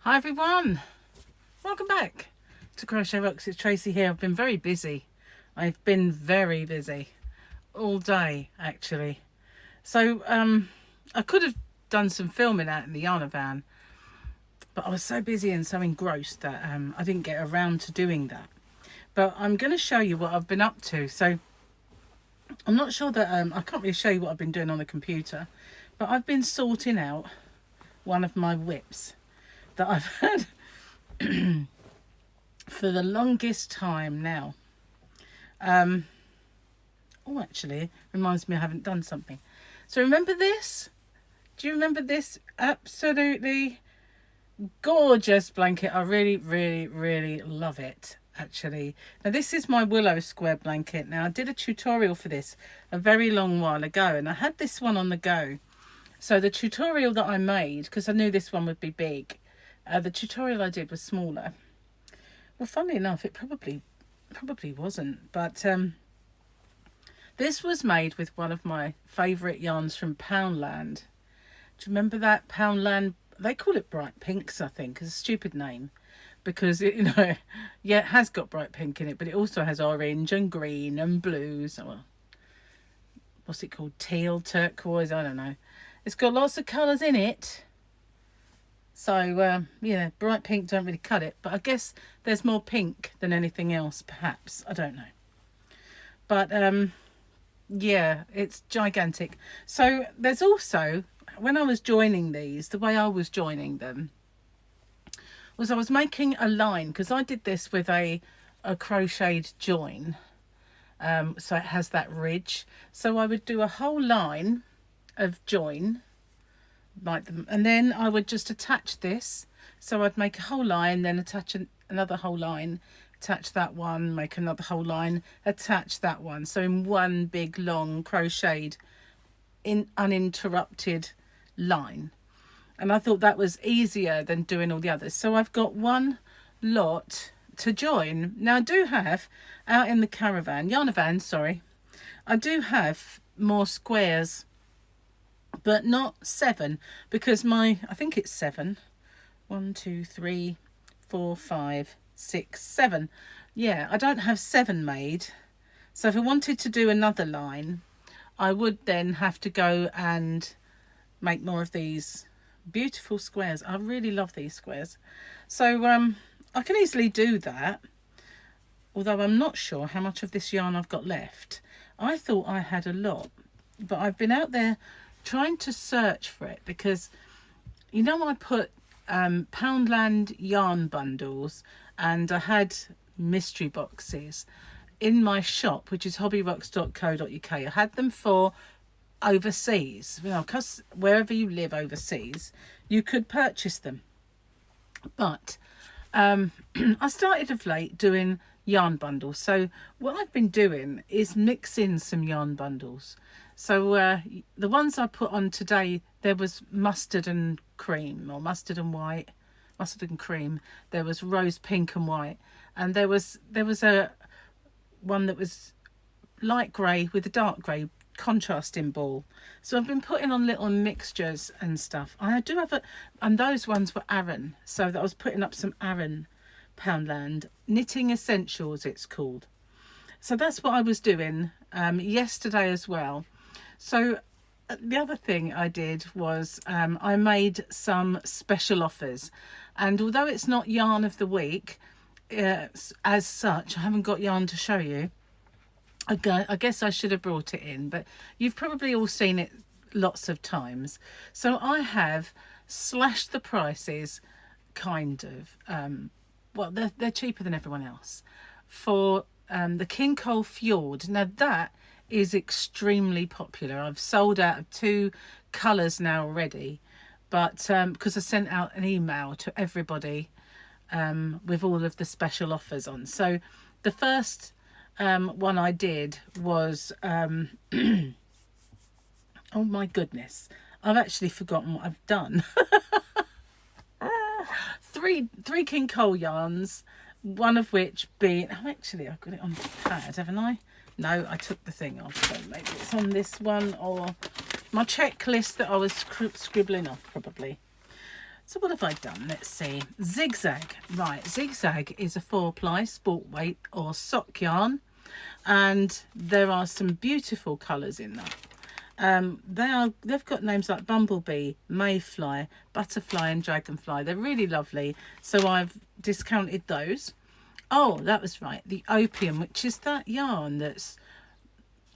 Hi everyone, welcome back to Crochet Rocks. It's Tracy here. I've been very busy. I've been very busy all day actually. So I could have done some filming out in the yarn van, but I was so busy and so engrossed that I didn't get around to doing that. But I'm going to show you what I've been up to. So I'm not sure that I can't really show you what I've been doing on the computer, but I've been sorting out one of my WIPs that I've had for the longest time now. Oh, actually, reminds me I haven't done something. So remember this? Do you remember this absolutely gorgeous blanket? I really love it, actually. Now, this is my willow square blanket. Now, I did a tutorial for this a very long while ago, and I had this one on the go. So the tutorial that I made, because I knew this one would be big, the tutorial I did was smaller. Well, funnily enough, it probably wasn't, but this was made with one of my favourite yarns from Poundland. Do you remember that Poundland? They call it Bright Pinks, I think. It's a stupid name because it, yeah, it has got bright pink in it, but it also has orange and green and blue. So, well, what's it called? Teal, turquoise, I don't know. It's got lots of colours in it. So, yeah, bright pink don't really cut it. But I guess there's more pink than anything else, perhaps. I don't know. But, yeah, it's gigantic. So there's also, when I was joining these, the way I was joining them was I was making a line. Because I did this with a crocheted join. So it has that ridge. So I would do a whole line of join like them, and then I would just attach this. So I'd make a whole line, then attach another whole line, attach that one, make another whole line, attach that one. So in one big long crocheted uninterrupted line. And I thought that was easier than doing all the others. So I've got one lot to join. Now I do have out in the yarn sorry, I do have more squares, but not 7, because I think it's 7. 1, 2, 3, 4, 5, 6, 7. Yeah, I don't have 7 made. So if I wanted to do another line, I would then have to go and make more of these beautiful squares. I really love these squares. So I can easily do that, although I'm not sure how much of this yarn I've got left. I thought I had a lot, but I've been out there trying to search for it because, I put Poundland yarn bundles and I had mystery boxes in my shop, which is hobbyrocks.co.uk. I had them for overseas, because wherever you live overseas, you could purchase them. But I started of late doing yarn bundles. So what I've been doing is mixing some yarn bundles. So the ones I put on today, there was mustard and cream, or mustard and white, mustard and cream. There was rose pink and white, and there was a one that was light grey with a dark grey contrasting ball. So I've been putting on little mixtures and stuff. I do have and those ones were Aran, so that I was putting up some Aran Poundland knitting essentials, it's called. So that's what I was doing yesterday as well. So the other thing I did was I made some special offers, and although it's not yarn of the week as such, I haven't got yarn to show you. I guess I should have brought it in, but you've probably all seen it lots of times. So I have slashed the prices, kind of. Well, they're cheaper than everyone else for the King Cole Fjord. Now that is extremely popular. I've sold out of 2 colours now already, but because I sent out an email to everybody with all of the special offers on. So the first one I did was oh my goodness, I've actually forgotten what I've done. three King Cole yarns, one of which being, actually I've got it on the pad, haven't I? No, I took the thing off, so maybe it's on this one or my checklist that I was scribbling off probably. So what have I done? Let's see. Zigzag. Right, zigzag is a 4-ply sport weight or sock yarn, and there are some beautiful colours in that. They've got names like Bumblebee, Mayfly, Butterfly and Dragonfly. They're really lovely, so I've discounted those. Oh, that was right, the Opium, which is that yarn that's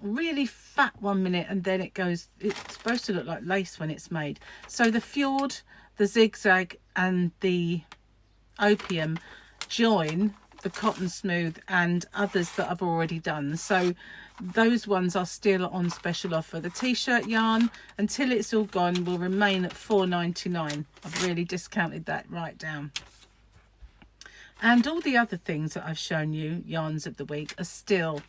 really fat 1 minute and then it's supposed to look like lace when it's made. So the Fjord, the Zigzag and the Opium join the Cotton Smooth and others that I've already done. So those ones are still on special offer. The t-shirt yarn, until it's all gone, will remain at $4.99. I've really discounted that right down. And all the other things that I've shown you, yarns of the week, are still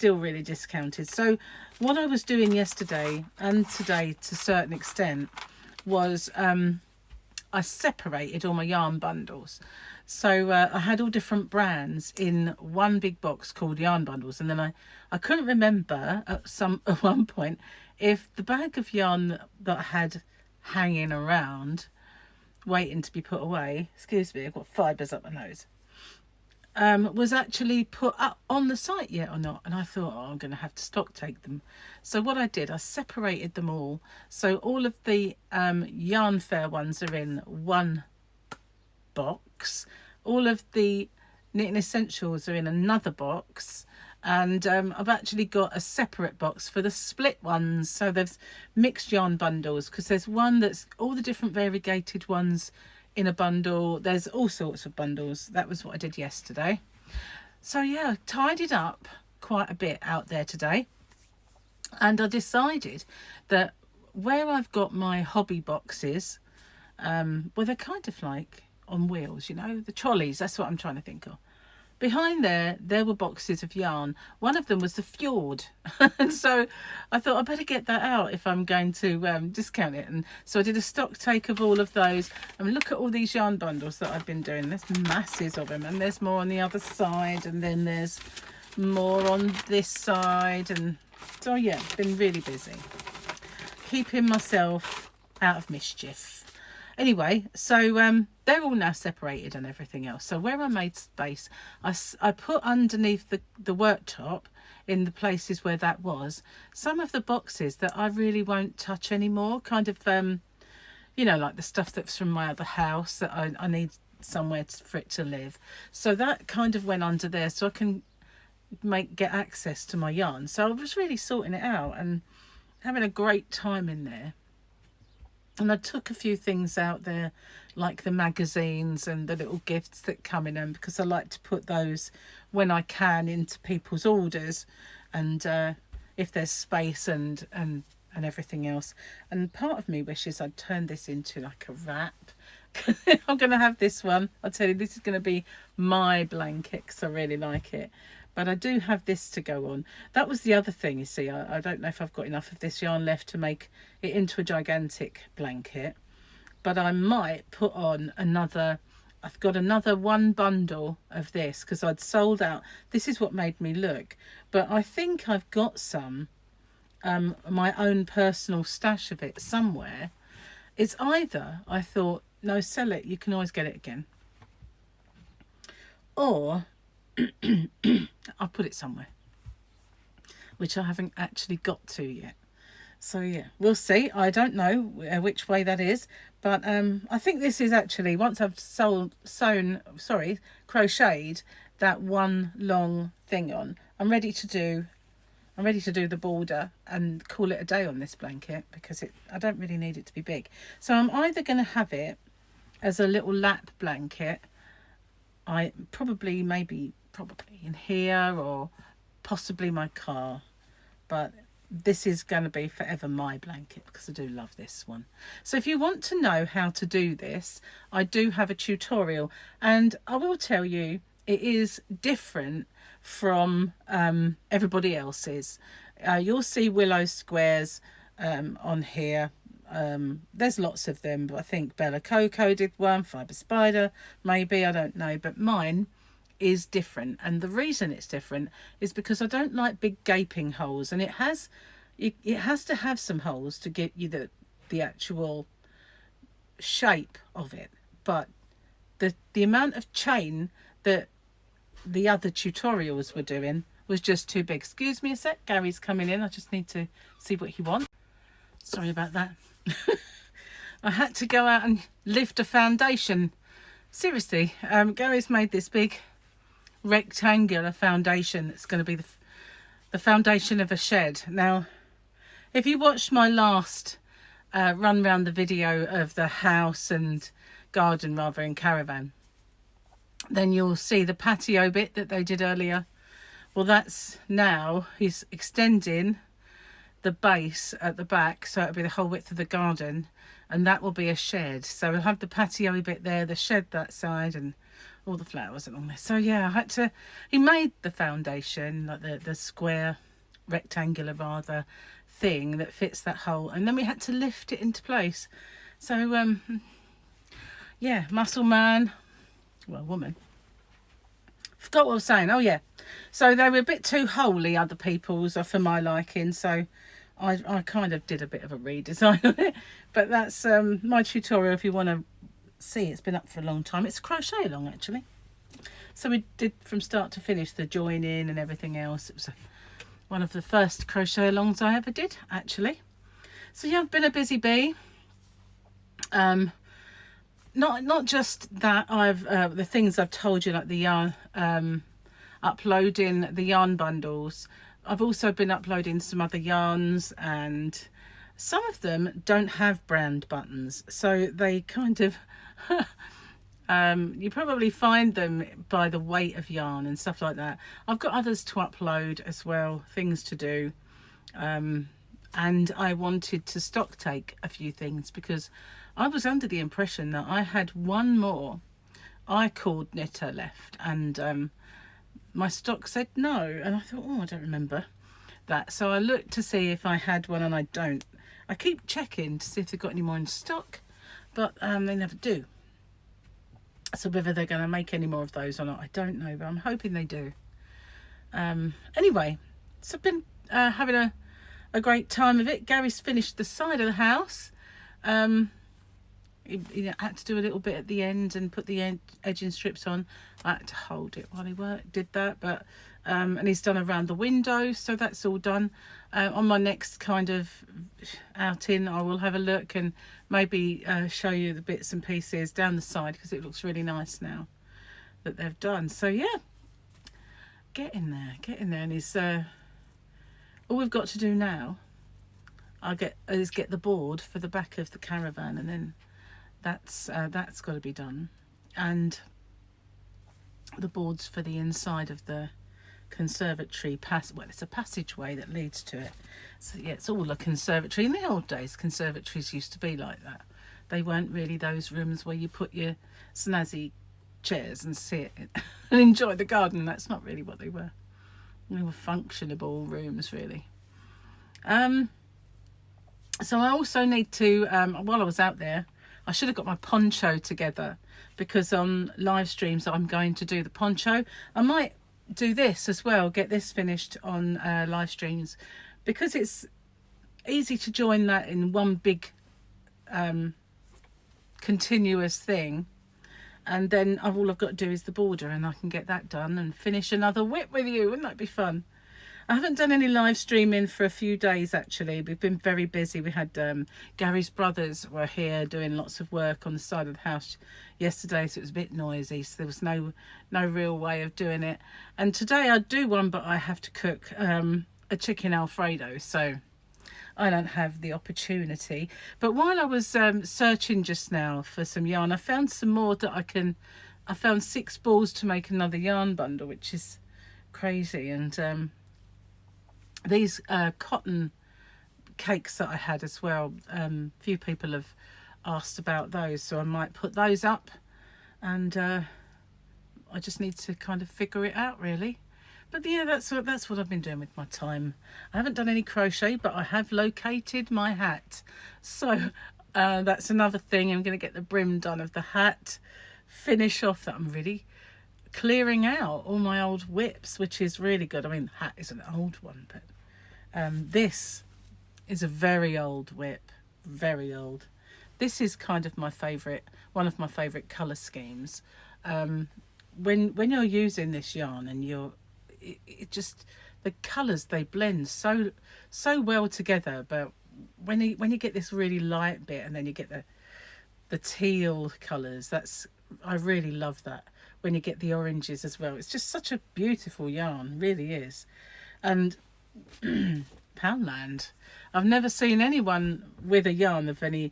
really discounted. So what I was doing yesterday and today to a certain extent was I separated all my yarn bundles. So I had all different brands in one big box called yarn bundles, and then I couldn't remember at one point if the bag of yarn that I had hanging around waiting to be put away, excuse me, I've got fibres up my nose, was actually put up on the site yet or not. And I thought, oh, I'm going to have to stock take them. So what I did, I separated them all. So all of the yarn fair ones are in one box. All of the knitting essentials are in another box. And I've actually got a separate box for the split ones. So there's mixed yarn bundles, because there's one that's all the different variegated ones in a bundle. There's all sorts of bundles. That was what I did yesterday. So yeah, tidied up quite a bit out there today. And I decided that where I've got my hobby boxes, well, they're kind of like on wheels, you know, the trolleys, that's what I'm trying to think of. Behind there were boxes of yarn. One of them was the Fjord. And so I thought I better get that out if I'm going to discount it. And so I did a stock take of all of those. And look at all these yarn bundles that I've been doing. There's masses of them. And there's more on the other side. And then there's more on this side. And so, yeah, been really busy. Keeping myself out of mischief. Anyway, so they're all now separated and everything else. So where I made space, I put underneath the worktop, in the places where that was, some of the boxes that I really won't touch anymore. Kind of, you know, like the stuff that's from my other house that I need somewhere for it to live. So that kind of went under there so I can get access to my yarn. So I was really sorting it out and having a great time in there. And I took a few things out there, like the magazines and the little gifts that come in them, because I like to put those when I can into people's orders, and if there's space and everything else. And part of me wishes I'd turn this into like a wrap. I'm going to have this one. I'll tell you, this is going to be my blanket because I really like it. But I do have this to go on. That was the other thing, you see. I don't know if I've got enough of this yarn left to make it into a gigantic blanket. But I might put on another... I've got another one bundle of this because I'd sold out. This is what made me look. But I think I've got some, my own personal stash of it somewhere. It's either, I thought, no, sell it. You can always get it again. Or... I'll put it somewhere, which I haven't actually got to yet. So yeah, we'll see. I don't know which way that is, but I think this is actually, once I've crocheted that one long thing on, I'm ready to do the border and call it a day on this blanket, because I don't really need it to be big. So I'm either going to have it as a little lap blanket. I probably in here, or possibly my car, but this is going to be forever my blanket because I do love this one. So if you want to know how to do this, I do have a tutorial, and I will tell you it is different from everybody else's. You'll see willow squares on here. There's lots of them, but I think Bella Coco did one, Fibre Spider maybe, I don't know, but mine is different. And the reason it's different is because I don't like big gaping holes, and it has to have some holes to get you the actual shape of it, but the amount of chain that the other tutorials were doing was just too big. Excuse me a sec, Gary's coming in. I just need to see what he wants. Sorry about that. I had to go out and lift a foundation. Seriously, Gary's made this big rectangular foundation. It's going to be the foundation of a shed. Now, if you watched my last run round the video of the house and garden rather in caravan, then you'll see the patio bit that they did earlier. Well, that's now he's extending the base at the back, so it'll be the whole width of the garden, and that will be a shed. So we'll have the patio bit there, the shed that side, and all the flowers along there. So yeah, he made the foundation, like the square, rectangular rather, thing that fits that hole, and then we had to lift it into place. So yeah, muscle man, well, woman. Forgot what I was saying. Oh yeah, so they were a bit too holy, other people's, for my liking, so I kind of did a bit of a redesign on it. But that's my tutorial if you want to see. It's been up for a long time. It's a crochet along actually, so we did from start to finish the joining and everything else. It was one of the first crochet alongs I ever did actually. So yeah, I've been a busy bee. Not just that, I've the things I've told you, like the yarn, uploading the yarn bundles. I've also been uploading some other yarns, and some of them don't have brand buttons, so they kind of you probably find them by the weight of yarn and stuff like that. I've got others to upload as well, things to do, and I wanted to stock take a few things because I was under the impression that I had one more I cord knitter left, and my stock said no, and I thought, oh, I don't remember that. So I looked to see if I had one, and I don't. I keep checking to see if they've got any more in stock, but they never do. So whether they're going to make any more of those or not, I don't know, but I'm hoping they do. Anyway, so I've been having a great time of it. Gary's finished the side of the house. He had to do a little bit at the end and put the edging strips on. I had to hold it while he did that, but and he's done around the window, so that's all done. On my next kind of outing, I will have a look and maybe show you the bits and pieces down the side, because it looks really nice now that they've done. So yeah, getting there, and it's all we've got to do now. Is get the board for the back of the caravan, and then that's got to be done, and the boards for the inside of the conservatory well, it's a passageway that leads to it. So yeah, it's all a conservatory. In the old days, conservatories used to be like that. They weren't really those rooms where you put your snazzy chairs and sit and enjoy the garden. That's not really what they were. They were functionable rooms, really. So I also need to, while I was out there, I should have got my poncho together, because on live streams I'm going to do the poncho. I might do this as well, get this finished on live streams, because it's easy to join that in one big continuous thing, and then all I've got to do is the border, and I can get that done and finish another WIP with you. Wouldn't that be fun? I haven't done any live streaming for a few days actually. We've been very busy. We had Gary's brothers were here doing lots of work on the side of the house yesterday, so it was a bit noisy, so there was no real way of doing it. And today I do one, but I have to cook a chicken Alfredo, so I don't have the opportunity. But while I was searching just now for some yarn, I found some more that I found 6 balls to make another yarn bundle, which is crazy. And these cotton cakes that I had as well, few people have asked about those, so I might put those up, and I just need to kind of figure it out really. But yeah, that's what I've been doing with my time. I haven't done any crochet, but I have located my hat, so that's another thing. I'm going to get the brim done of the hat, finish off that. I'm really clearing out all my old WIPs, which is really good. I mean, the hat is an old one, but this is a very old WIP, very old. this is kind of my favorite, one of my favorite color schemes. When you're using this yarn and it just, the colors, they blend so well together. But when you get this really light bit and then you get the teal colors, I really love that. When you get the oranges as well, it's just such a beautiful yarn, really is. And Poundland, I've never seen anyone with a yarn of any.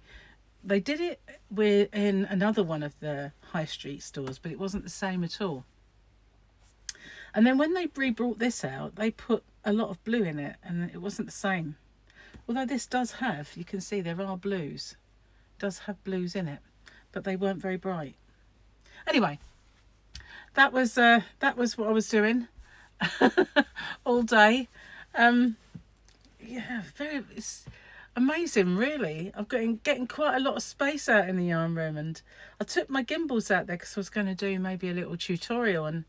They did it in another one of the high street stores, but it wasn't the same at all. And then when they brought this out, they put a lot of blue in it, and it wasn't the same. Although this does have, you can see there are blues, does have blues in it, but they weren't very bright. Anyway, that was what I was doing all day. Yeah, it's amazing, really. I'm getting quite a lot of space out in the yarn room, and I took my gimbals out there because I was going to do maybe a little tutorial, and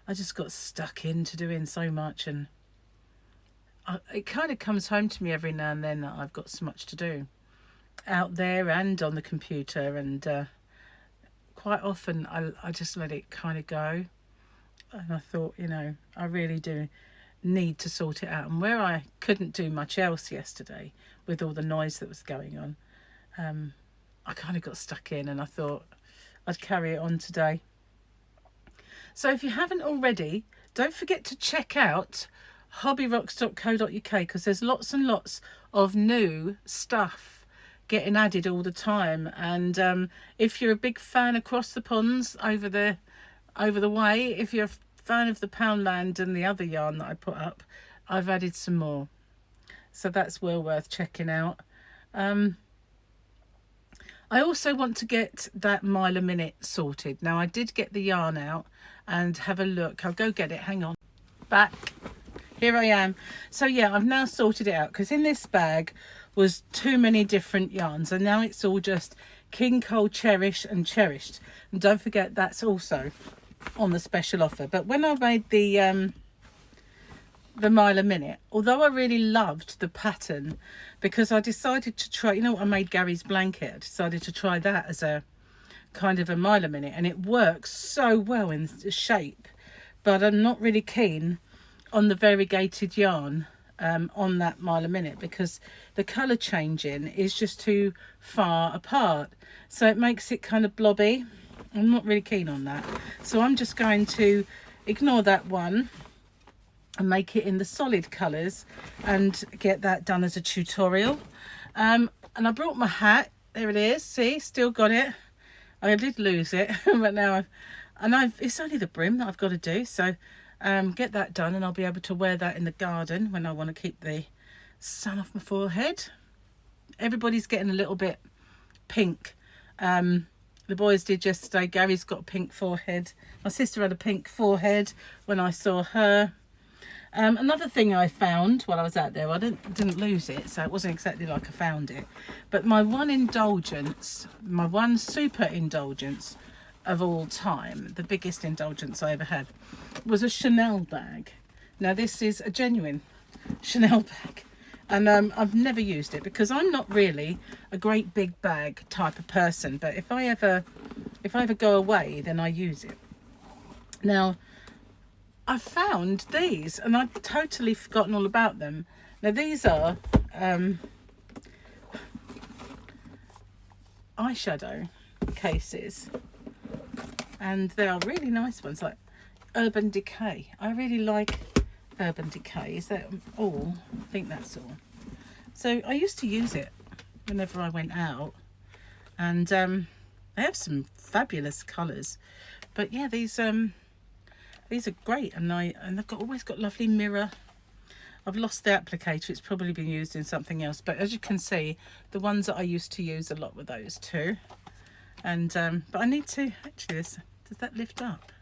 I just got stuck into doing so much, and it kind of comes home to me every now and then that I've got so much to do out there and on the computer, and quite often I just let it kind of go. And I thought, I really do need to sort it out. And where I couldn't do much else yesterday with all the noise that was going on, I kind of got stuck in, and I thought I'd carry it on today. So if you haven't already, don't forget to check out hobbyrocks.co.uk, because there's lots and lots of new stuff getting added all the time. And if you're a big fan across the ponds over the way, if you're a fan of the Poundland and the other yarn that I put up, I've added some more, so that's well worth checking out. I also want to get that mile a minute sorted. Now, I did get the yarn out and have a look. I'll go get it, hang on. Back, here I am. So yeah, I've now sorted it out, because in this bag was too many different yarns, and now it's all just King Cole Cherish and Cherished. And don't forget, that's also on the special offer. But when I made the mile a minute, although I really loved the pattern, because I decided to try, I made Gary's blanket, I decided to try that as a kind of a mile a minute, and it works so well in the shape. But I'm not really keen on the variegated yarn on that mile a minute, because the colour changing is just too far apart, so it makes it kind of blobby. I'm not really keen on that, so I'm just going to ignore that one and make it in the solid colours and get that done as a tutorial. And I brought my hat. There it is. See, still got it. I did lose it, but now it's only the brim that I've got to do. So get that done, and I'll be able to wear that in the garden when I want to keep the sun off my forehead. Everybody's getting a little bit pink. The boys did yesterday. Gary's got a pink forehead. My sister had a pink forehead when I saw her. Another thing I found while I was out there, I didn't lose it, so it wasn't exactly like I found it, but my one super indulgence of all time, the biggest indulgence I ever had, was a Chanel bag. Now this is a genuine Chanel bag, and I've never used it because I'm not really a great big bag type of person, but if I ever go away, then I use it. Now I found these, and I'd totally forgotten all about them. Now these are eyeshadow cases, and they are really nice ones, like Urban Decay. I really like Urban Decay. Is that all? I think that's all. So I used to use it whenever I went out, and they have some fabulous colours. But yeah, these are great, and they've always got lovely mirror. I've lost the applicator, it's probably been used in something else, but as you can see, the ones that I used to use a lot were those two. And but I need to actually, does that lift up?